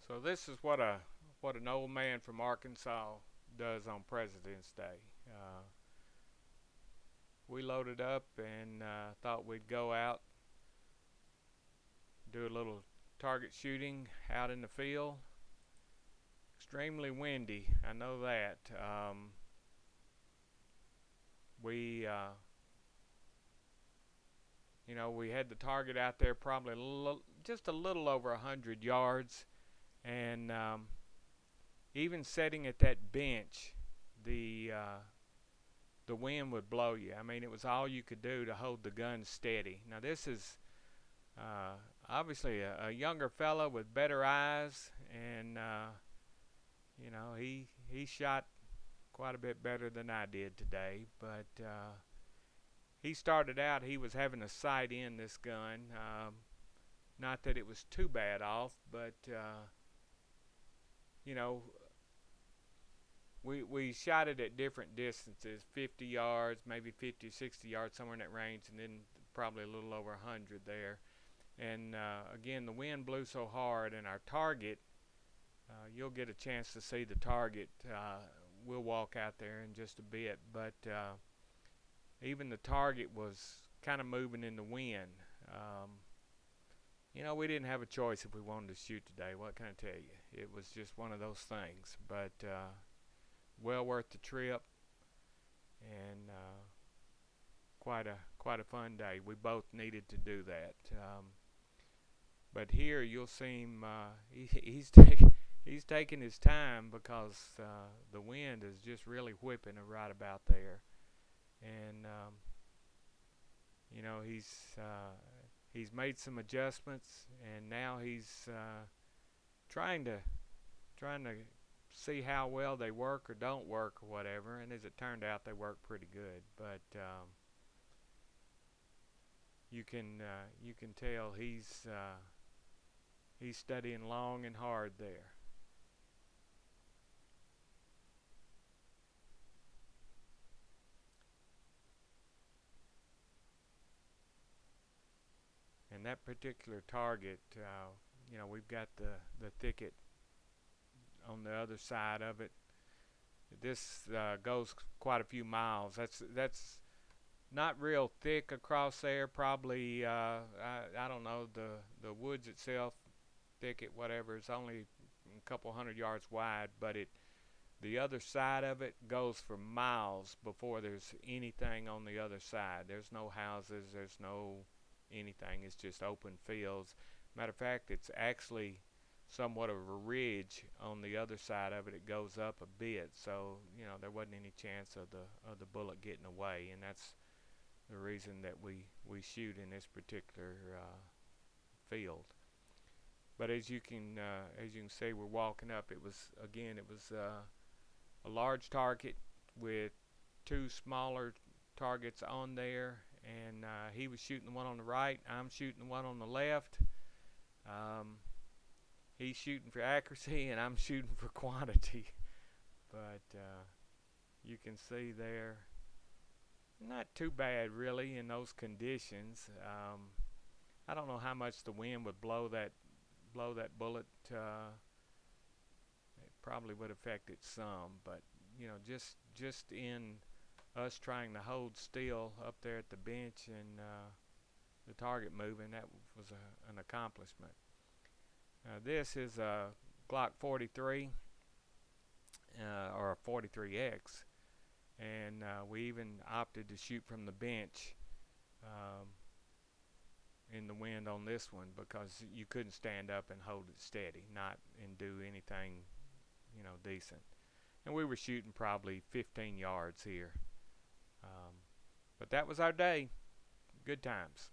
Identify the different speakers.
Speaker 1: So this is what an old man from Arkansas does on President's Day. We loaded up and thought we'd go out, do a little target shooting out in the field. Extremely windy, I know that. We, we had the target out there probably just a little over 100 yards, and even sitting at that bench, the wind would blow you. I mean, it was all you could do to hold the gun steady. Now, this is obviously a younger fella with better eyes, and he shot quite a bit better than I did today. But he started out, he was having a sight in this gun. Not that it was too bad off, but you know, we shot it at different distances, 50 yards, maybe 50, 60 yards, somewhere in that range, and then probably a little over 100 there. And again, the wind blew so hard, and our target, you'll get a chance to see the target. We'll walk out there in just a bit, but even the target was kind of moving in the wind. We didn't have a choice if we wanted to shoot today. What can I tell you? It was just one of those things, but well worth the trip, and quite a fun day. We both needed to do that. But here you'll see him. He's taking his time because the wind is just really whipping right about there, and he's made some adjustments, and now he's trying to see how well they work or don't work or whatever. And as it turned out, they work pretty good. But you can tell he's studying long and hard there. And that particular target, we've got the thicket on the other side of it. This goes quite a few miles. That's not real thick across there. Probably I don't know, the woods itself, thicket, whatever, is only a couple hundred yards wide, but the other side of it goes for miles before there's anything on the other side. There's no houses, there's no anything. It's just open fields. Matter of fact, it's actually somewhat of a ridge on the other side of it. It goes up a bit, so there wasn't any chance of the bullet getting away, and that's the reason that we shoot in this particular field. But as you can see, we're walking up. It was a large target with two smaller targets on there, and he was shooting the one on the right. I'm shooting the one on the left. He's shooting for accuracy, and I'm shooting for quantity. But you can see there, not too bad really in those conditions. I don't know how much the wind would blow that bullet. It probably would affect it some, but just in us trying to hold still up there at the bench and the target moving, that was an accomplishment. This is a Glock 43 or a 43X, and we even opted to shoot from the bench in the wind on this one because you couldn't stand up and hold it steady, and do anything decent. And we were shooting probably 15 yards here. But that was our day. Good times.